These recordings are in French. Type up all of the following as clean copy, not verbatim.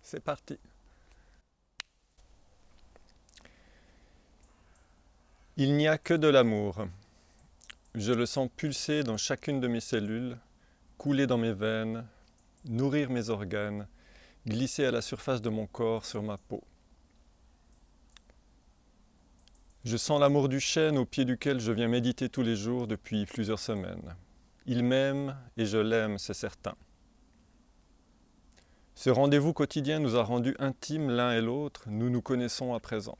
C'est parti. Il n'y a que de l'amour. Je le sens pulser dans chacune de mes cellules, couler dans mes veines, nourrir mes organes, glisser à la surface de mon corps sur ma peau. Je sens l'amour du chêne au pied duquel je viens méditer tous les jours depuis plusieurs semaines. Il m'aime et je l'aime, c'est certain. Ce rendez-vous quotidien nous a rendus intimes l'un et l'autre, nous nous connaissons à présent.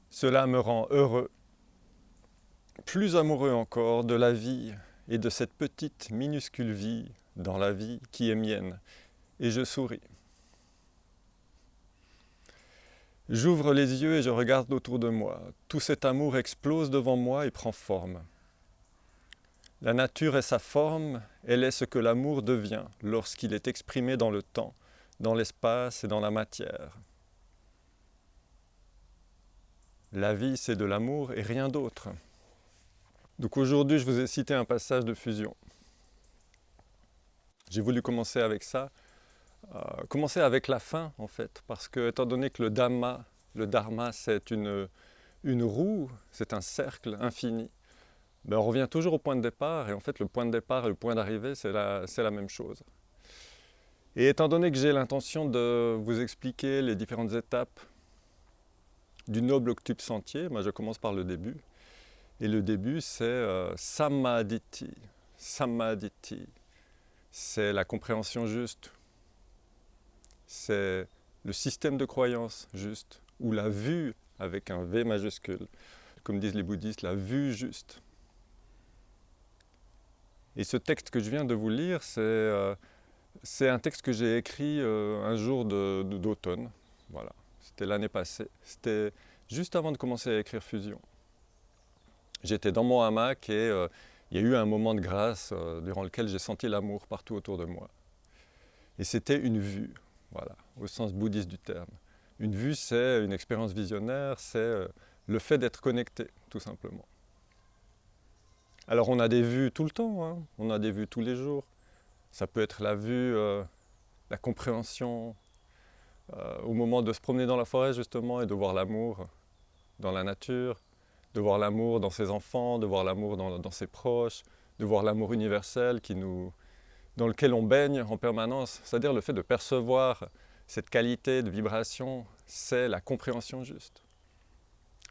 Cela me rend heureux, plus amoureux encore de la vie et de cette petite minuscule vie dans la vie qui est mienne, et je souris. J'ouvre les yeux et je regarde autour de moi. Tout cet amour explose devant moi et prend forme. La nature est sa forme, elle est ce que l'amour devient lorsqu'il est exprimé dans le temps, dans l'espace et dans la matière. La vie, c'est de l'amour et rien d'autre. Donc aujourd'hui, je vous ai cité un passage de Fusion. J'ai voulu commencer avec ça, commencer avec la fin en fait, parce que étant donné que le dharma c'est une roue, c'est un cercle infini, ben, on revient toujours au point de départ, et en fait le point de départ et le point d'arrivée c'est la même chose. Et étant donné que j'ai l'intention de vous expliquer les différentes étapes du noble octuple sentier, moi je commence par le début. Et le début c'est Sammaditthi. Sammaditthi, c'est la compréhension juste. C'est le système de croyance juste, ou la vue avec un V majuscule. Comme disent les bouddhistes, la vue juste. Et ce texte que je viens de vous lire, c'est un texte que j'ai écrit un jour d'automne. Voilà. C'était l'année passée. C'était juste avant de commencer à écrire Fusion. J'étais dans mon hamac et il y a eu un moment de grâce durant lequel j'ai senti l'amour partout autour de moi. Et c'était une vue, voilà, au sens bouddhiste du terme. Une vue, c'est une expérience visionnaire, c'est le fait d'être connecté, tout simplement. Alors on a des vues tout le temps, hein, on a des vues tous les jours. Ça peut être la vue, la compréhension, au moment de se promener dans la forêt justement et de voir l'amour dans la nature, de voir l'amour dans ses enfants, de voir l'amour dans ses proches, de voir l'amour universel dans lequel on baigne en permanence. C'est-à-dire le fait de percevoir cette qualité de vibration, c'est la compréhension juste.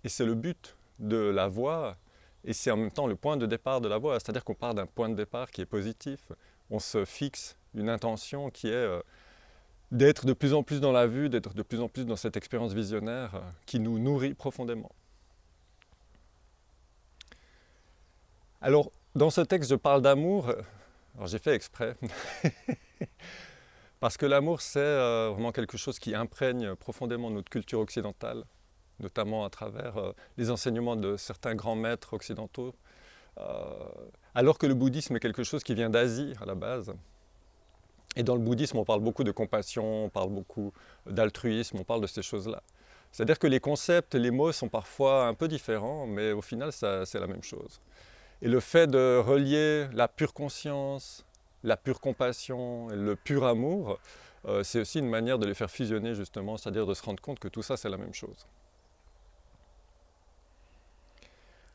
Et c'est le but de la voie, et c'est en même temps le point de départ de la voie. C'est-à-dire qu'on part d'un point de départ qui est positif. On se fixe une intention qui est d'être de plus en plus dans la vue, d'être de plus en plus dans cette expérience visionnaire qui nous nourrit profondément. Alors, dans ce texte, je parle d'amour. Alors, j'ai fait exprès. Parce que l'amour, c'est vraiment quelque chose qui imprègne profondément notre culture occidentale, notamment à travers les enseignements de certains grands maîtres occidentaux, alors que le bouddhisme est quelque chose qui vient d'Asie à la base. Et dans le bouddhisme, on parle beaucoup de compassion, on parle beaucoup d'altruisme, on parle de ces choses-là. C'est-à-dire que les concepts, les mots sont parfois un peu différents, mais au final, c'est la même chose. Et le fait de relier la pure conscience, la pure compassion, le pur amour, c'est aussi une manière de les faire fusionner justement, c'est-à-dire de se rendre compte que tout ça c'est la même chose.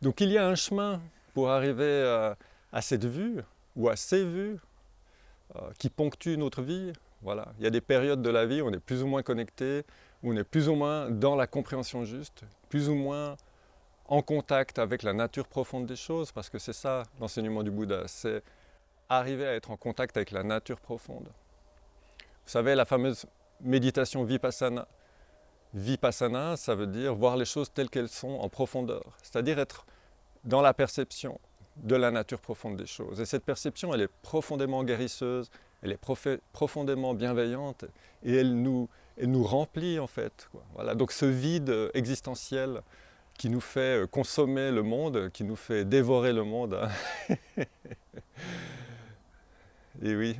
Donc il y a un chemin pour arriver à cette vue, ou à ces vues, qui ponctuent notre vie. Voilà. Il y a des périodes de la vie où on est plus ou moins connecté, où on est plus ou moins dans la compréhension juste, plus ou moins en contact avec la nature profonde des choses, parce que c'est ça l'enseignement du Bouddha, c'est arriver à être en contact avec la nature profonde. Vous savez, la fameuse méditation Vipassana. Vipassana, ça veut dire voir les choses telles qu'elles sont en profondeur, c'est-à-dire être dans la perception de la nature profonde des choses. Et cette perception, elle est profondément guérisseuse, elle est profondément bienveillante, et elle nous remplit en fait. Voilà. Donc ce vide existentiel qui nous fait consommer le monde, qui nous fait dévorer le monde. Hein. Et oui,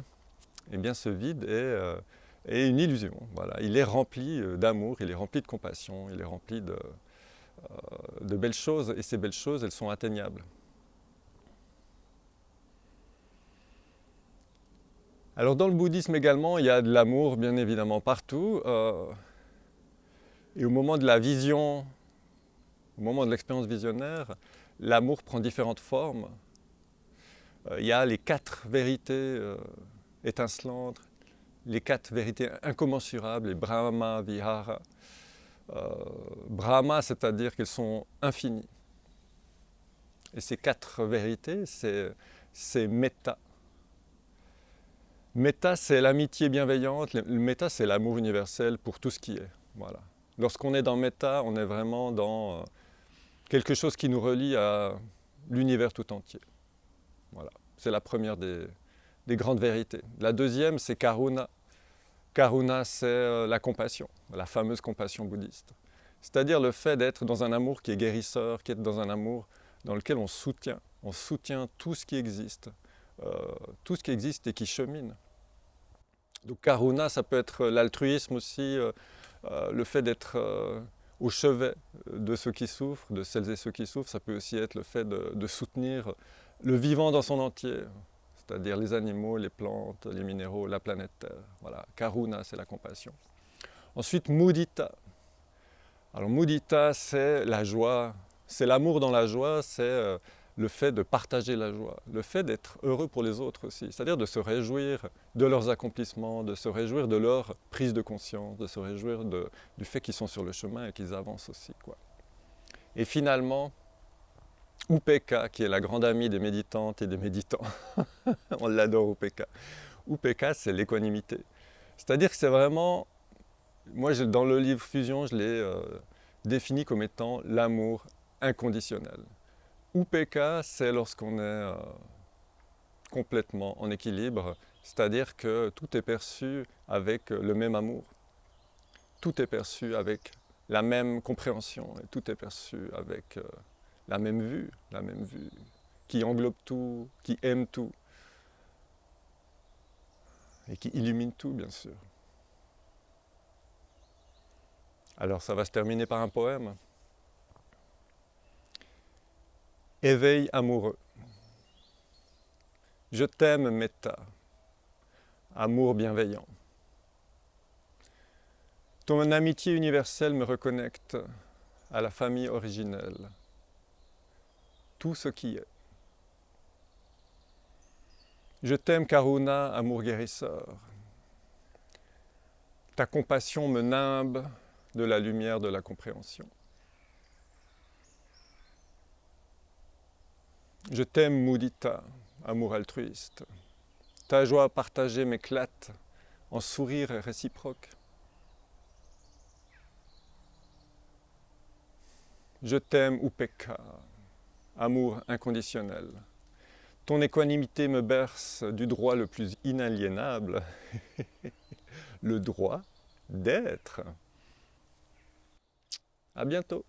eh bien ce vide est une illusion. Voilà. Il est rempli d'amour, il est rempli de compassion, il est rempli de belles choses, et ces belles choses, elles sont atteignables. Alors dans le bouddhisme également, il y a de l'amour bien évidemment partout. Et au moment de la vision, au moment de l'expérience visionnaire, l'amour prend différentes formes. Il y a les 4 vérités étincelantes, les 4 vérités incommensurables, les Brahma Vihara. Brahma, c'est-à-dire qu'elles sont infinies. Et ces 4 vérités, c'est Metta. Metta, c'est l'amitié bienveillante. Le Metta, c'est l'amour universel pour tout ce qui est. Voilà. Lorsqu'on est dans Metta, on est vraiment dans quelque chose qui nous relie à l'univers tout entier. Voilà. C'est la première des grandes vérités. La deuxième, c'est Karuna. Karuna, c'est la compassion, la fameuse compassion bouddhiste. C'est-à-dire le fait d'être dans un amour qui est guérisseur, qui est dans un amour dans lequel on soutient tout ce qui existe, et qui chemine. Donc Karuna, ça peut être l'altruisme aussi, le fait d'être au chevet de ceux qui souffrent, de celles et ceux qui souffrent. Ça peut aussi être le fait de soutenir le vivant dans son entier, c'est-à-dire les animaux, les plantes, les minéraux, la planète Terre. Voilà, Karuna, c'est la compassion. Ensuite, Mudita. Alors Mudita, c'est la joie, c'est l'amour dans la joie, c'est le fait de partager la joie, le fait d'être heureux pour les autres aussi, c'est-à-dire de se réjouir de leurs accomplissements, de se réjouir de leur prise de conscience, de se réjouir du fait qu'ils sont sur le chemin et qu'ils avancent aussi, quoi. Et finalement, Upeka, qui est la grande amie des méditantes et des méditants, on l'adore Upeka. Upeka, c'est l'équanimité. C'est-à-dire que c'est vraiment, moi dans le livre Fusion, je l'ai défini comme étant l'amour inconditionnel. Upeka, c'est lorsqu'on est complètement en équilibre, c'est-à-dire que tout est perçu avec le même amour, tout est perçu avec la même compréhension, et tout est perçu avec la même vue, qui englobe tout, qui aime tout, et qui illumine tout, bien sûr. Alors ça va se terminer par un poème. Éveil amoureux. Je t'aime, Metta, amour bienveillant. Ton amitié universelle me reconnecte à la famille originelle, tout ce qui est. Je t'aime, Karuna, amour guérisseur. Ta compassion me nimbe de la lumière de la compréhension. Je t'aime, Mudita, amour altruiste. Ta joie partagée m'éclate en sourire réciproque. Je t'aime, Upeka, amour inconditionnel. Ton équanimité me berce du droit le plus inaliénable, le droit d'être. À bientôt.